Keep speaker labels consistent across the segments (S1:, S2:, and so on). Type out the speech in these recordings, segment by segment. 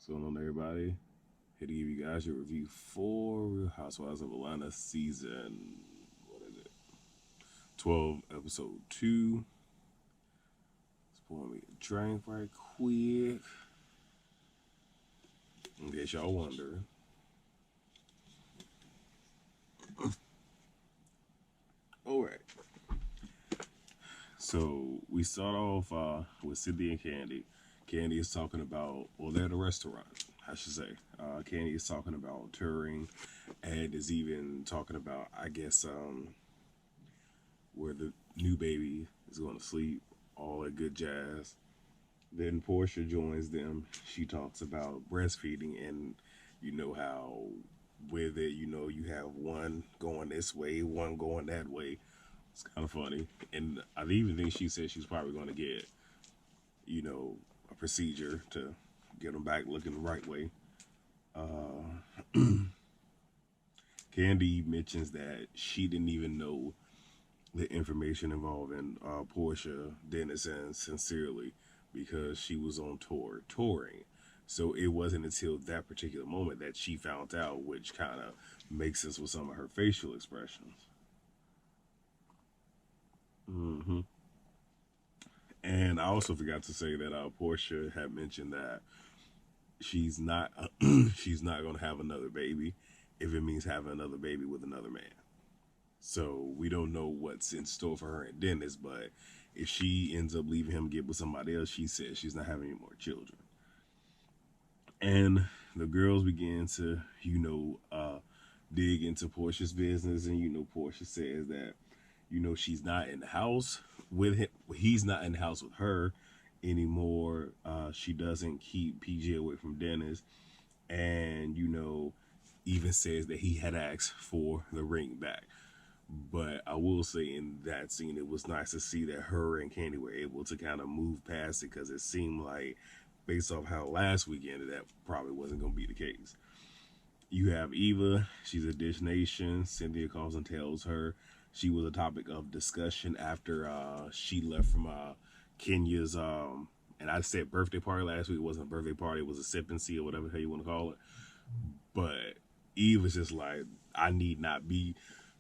S1: What's going on, everybody? Here to give you guys your review for Real Housewives of Atlanta season, what is it? 12, episode 2. Let's pour me a drink right quick. In case y'all wonder. Alright. So we start off with Cynthia and Candy. Candy is talking about, well, they're at a restaurant, I should say. Candy is talking about touring and is even talking about, I guess, where the new baby is going to sleep, all that good jazz. Then Portia joins them. She talks about breastfeeding and you know how with it, you have one going this way, one going that way. It's kind of funny. And I even think she said she's probably going to get, a procedure to get them back looking the right way. Candy mentions that she didn't even know the information involving Portia, Dennis, and Sincerely because she was on touring. So it wasn't until that particular moment that she found out, which kind of makes sense with some of her facial expressions. hmm And I also forgot to say that Portia had mentioned that she's not she's not going to have another baby if it means having another baby with another man. So we don't know what's in store for her and Dennis, but if she ends up leaving him, get with somebody else, she says she's not having any more children. And the girls begin to, dig into Portia's business, and Portia says that, she's not in the house with him. He's not in the house with her anymore. She doesn't keep PJ away from Dennis, and even says that he had asked for the ring back. But I will say in that scene, it was nice to see that her and Candy were able to kind of move past it because it seemed like, based off how last week ended, that probably wasn't going to be the case. You have Eva. She's a Dish Nation. Cynthia calls and tells her she was a topic of discussion after she left from Kenya's, and I said birthday party last week. It wasn't a birthday party. It was a sip and see or whatever the hell you want to call it. But Eve was just like, I need not be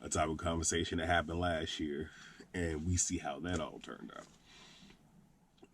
S1: a type of conversation that happened last year. And we see how that all turned out.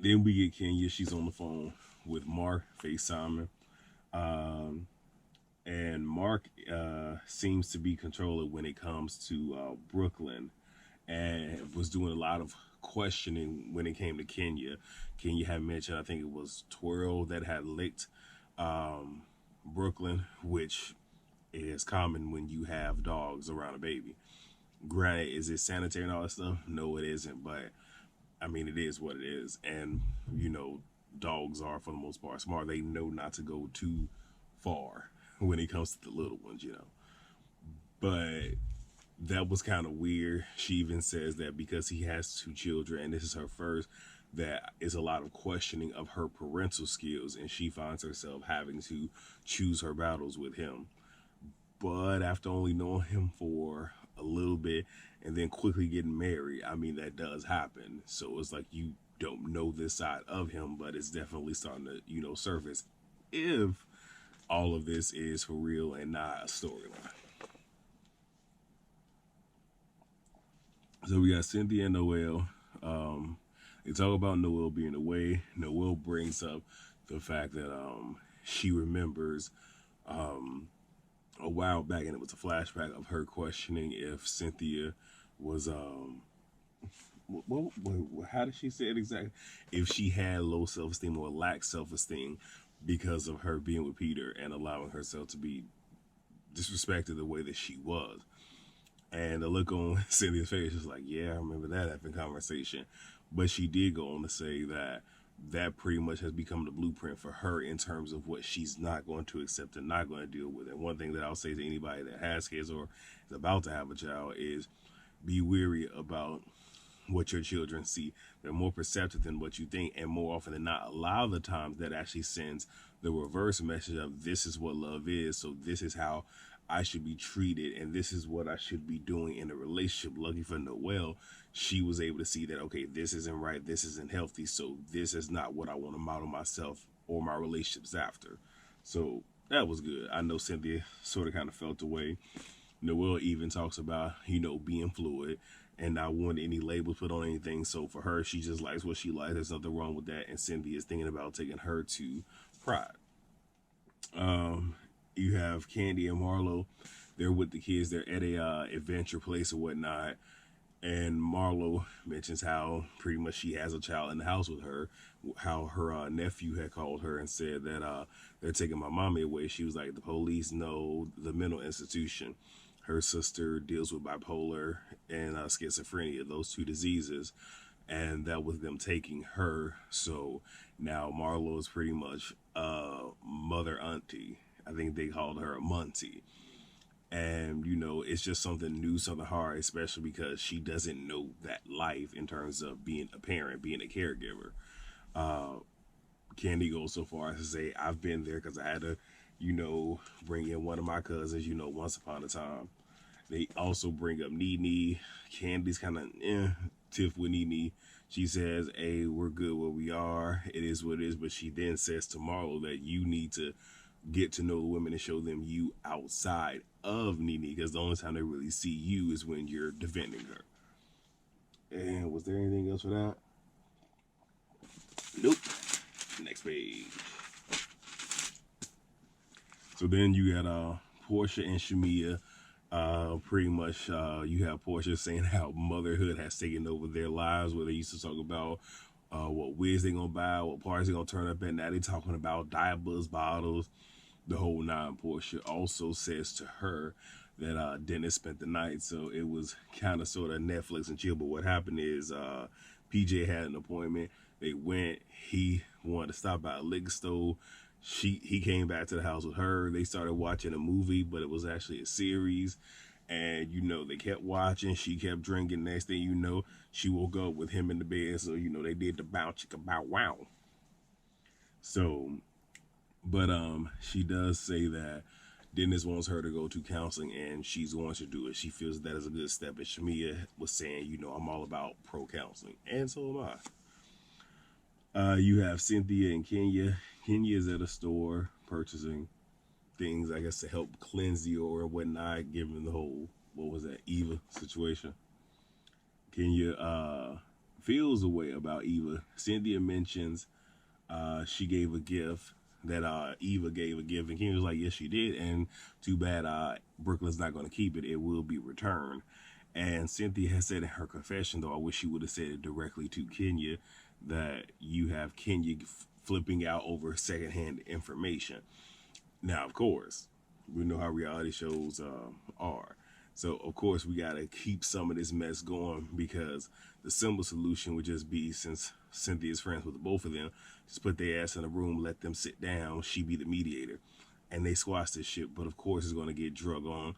S1: Then we get Kenya. She's on the phone with Mark, FaceTiming. And Mark seems to be controlling when it comes to Brooklyn and was doing a lot of questioning when it came to Kenya. Kenya had mentioned, I think it was Twirl that had licked Brooklyn, which is common when you have dogs around a baby. Granted, is it sanitary and all that stuff? No, it isn't, but I mean, it is what it is. And, dogs are, for the most part, smart. They know not to go too far when it comes to the little ones. But that was kind of weird. She even says that because he has 2 children and this is her first, that is a lot of questioning of her parental skills, and she finds herself having to choose her battles with him. But after only knowing him for a little bit and then quickly getting married, I mean, that does happen. So it's like you don't know this side of him, but it's definitely starting to, surface if all of this is for real and not a storyline. So we got Cynthia and Noel. They talk about Noel being away. Noel brings up the fact that she remembers a while back, and it was a flashback of her questioning if Cynthia was how did she say it exactly? If she had low self-esteem or lacked self-esteem because of her being with Peter and allowing herself to be disrespected the way that she was. And the look on Cynthia's face is like, yeah, I remember that having conversation. But she did go on to say that that pretty much has become the blueprint for her in terms of what she's not going to accept and not going to deal with. And one thing that I'll say to anybody that has kids or is about to have a child is be wary about what your children see. They're more perceptive than what you think, and more often than not, a lot of the times that actually sends the reverse message of this is what love is, so this is how I should be treated, and this is what I should be doing in a relationship. Lucky for Noelle, she was able to see that, okay, this isn't right, this isn't healthy, so this is not what I want to model myself or my relationships after. So that was good. I know Cynthia sort of kind of felt the way. Noelle even talks about, being fluid and not wanting any labels put on anything. So for her, she just likes what she likes. There's nothing wrong with that. And Cynthia is thinking about taking her to Pride. You have Candy and Marlo. They're with the kids. They're at a adventure place or whatnot. And Marlo mentions how pretty much she has a child in the house with her. How her nephew had called her and said that they're taking my mommy away. She was like, the police know the mental institution. Her sister deals with bipolar and schizophrenia, those two diseases. And that was them taking her. So now Marlo is pretty much mother auntie. I think they called her a Muntie. And it's just something new, something hard, especially because she doesn't know that life in terms of being a parent, being a caregiver. Candy goes so far as to say, I've been there because I had to, bring in one of my cousins, once upon a time. They also bring up Nene. Candy's kind of tiff with Nene. She says, hey, we're good where we are. It is what it is. But she then says tomorrow that you need to get to know the women and show them you outside of Nene, because the only time they really see you is when you're defending her. And was there anything else for that? Nope. Next page. So then you got Portia and Shamia. Pretty much you have Portia saying how motherhood has taken over their lives, where they used to talk about what wigs they gonna buy, what parties they gonna turn up at. Now they talking about Diabuzz bottles, the whole nine. Portia also says to her that Dennis spent the night, so it was kind of sort of Netflix and chill. But what happened is PJ had an appointment. They went. He wanted to stop by a liquor store. He came back to the house with her. They started watching a movie, but it was actually a series. And they kept watching. She kept drinking. Next thing you know, she woke up with him in the bed. So they did the bow chicka bow wow. So, but she does say that Dennis wants her to go to counseling, and she's going to do it. She feels that is a good step. And Shamia was saying, I'm all about pro counseling, and so am I. You have Cynthia and Kenya. Kenya is at a store purchasing things, I guess, to help cleanse the aura and whatnot, given the whole, what was that, Eva situation. Kenya feels a way about Eva. Cynthia mentions she gave a gift, that Eva gave a gift, and Kenya was like, yes, she did, and too bad Brooklyn's not going to keep it. It will be returned. And Cynthia has said in her confession, though I wish she would have said it directly to Kenya, that you have Kenya flipping out over secondhand information. Now, of course, we know how reality shows are. So, of course, we got to keep some of this mess going, because the simple solution would just be, since Cynthia's friends with both of them, just put their ass in a room, let them sit down, she be the mediator, and they squash this shit. But, of course, it's going to get drug on,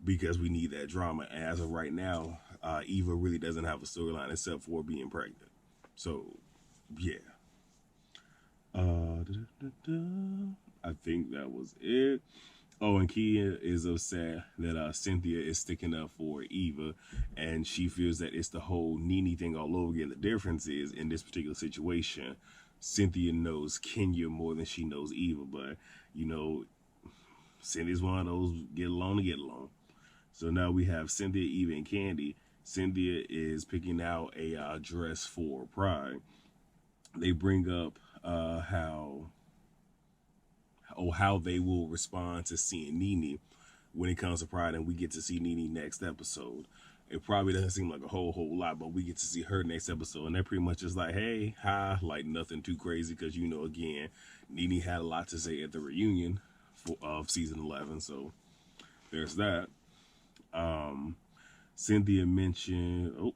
S1: because we need that drama. And as of right now, Eva really doesn't have a storyline except for being pregnant. So, yeah. I think that was it. Oh, and Kia is upset that Cynthia is sticking up for Eva, and she feels that it's the whole Nene thing all over again. The difference is, in this particular situation, Cynthia knows Kenya more than she knows Eva, but, Cynthia's one of those get along to get along. So now we have Cynthia, Eva, and Candy. Cynthia is picking out a dress for Pride. They bring up how they will respond to seeing Nene when it comes to Pride, and we get to see Nene next episode. It probably doesn't seem like a whole lot, but we get to see her next episode, and they're pretty much just like, hey, hi, like nothing too crazy, because again, Nene had a lot to say at the reunion of season 11, so there's that. Cynthia mentioned,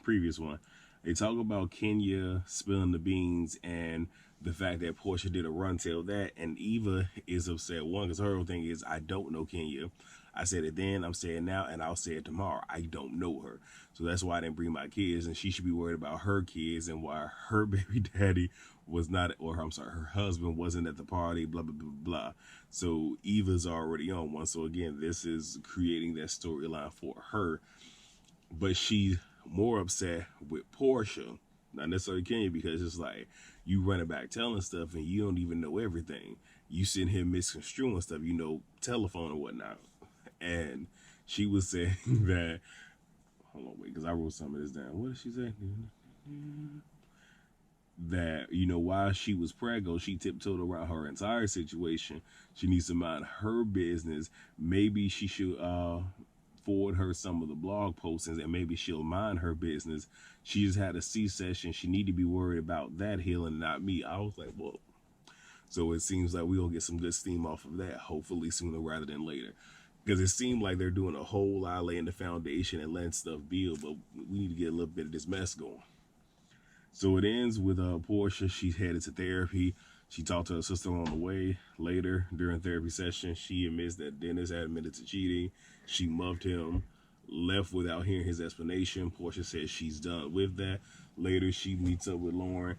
S1: previous one. They talk about Kenya spilling the beans and the fact that Portia did a run tell that, and Eva is upset. One, because her whole thing is, I don't know Kenya. I said it then, I'm saying now, and I'll say it tomorrow. I don't know her. So that's why I didn't bring my kids, and she should be worried about her kids and why her baby daddy was not, her husband wasn't at the party, blah, blah, blah, blah. So Eva's already on one. So again, this is creating that storyline for her. But she's more upset with Portia, not necessarily Kenya, because it's like, you running back telling stuff and you don't even know everything. you sitting here misconstruing stuff, telephone and whatnot. And she was saying that, hold on, wait, because I wrote some of this down. What did she say? That, while she was preggo, she tiptoed around her entire situation. She needs to mind her business. Maybe she should forward her some of the blog postings, and maybe she'll mind her business. She just had a C-section. She need to be worried about that healing, not me. I was like, well, so it seems like we'll get some good steam off of that, hopefully sooner rather than later. Because it seemed like they're doing a whole lot laying the foundation and letting stuff build, but we need to get a little bit of this mess going. So it ends with Portia. She's headed to therapy. She talked to her sister on the way. Later, during therapy session, she admits that Dennis had admitted to cheating. She muffed him, left without hearing his explanation. Portia says she's done with that. Later, she meets up with Lauren,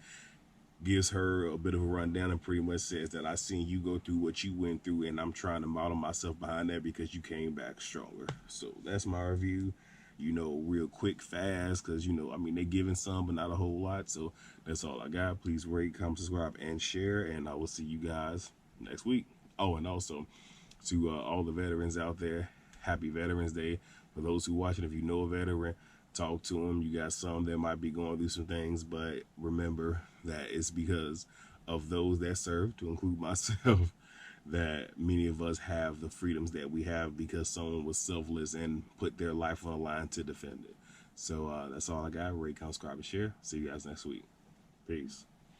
S1: gives her a bit of a rundown, and pretty much says that I seen you go through what you went through, and I'm trying to model myself behind that because you came back stronger. So that's my review. Real quick, fast, because they're giving some, but not a whole lot. So that's all I got. Please rate, comment, subscribe, and share, and I will see you guys next week. Oh, and also to all the veterans out there, happy Veterans Day. For those who watching, if you know a veteran, talk to them. You got some that might be going through some things, but remember that it's because of those that serve, to include myself, that many of us have the freedoms that we have because someone was selfless and put their life on the line to defend it. So that's all I got. Rate, comment, subscribe, and share. See you guys next week. Peace.